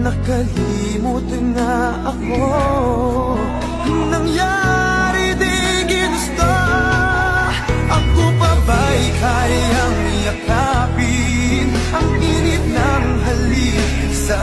Nakalimot na ako. Nangyari di ginusto. Ako pa ba'y kayang yakapin ang init ng halik sa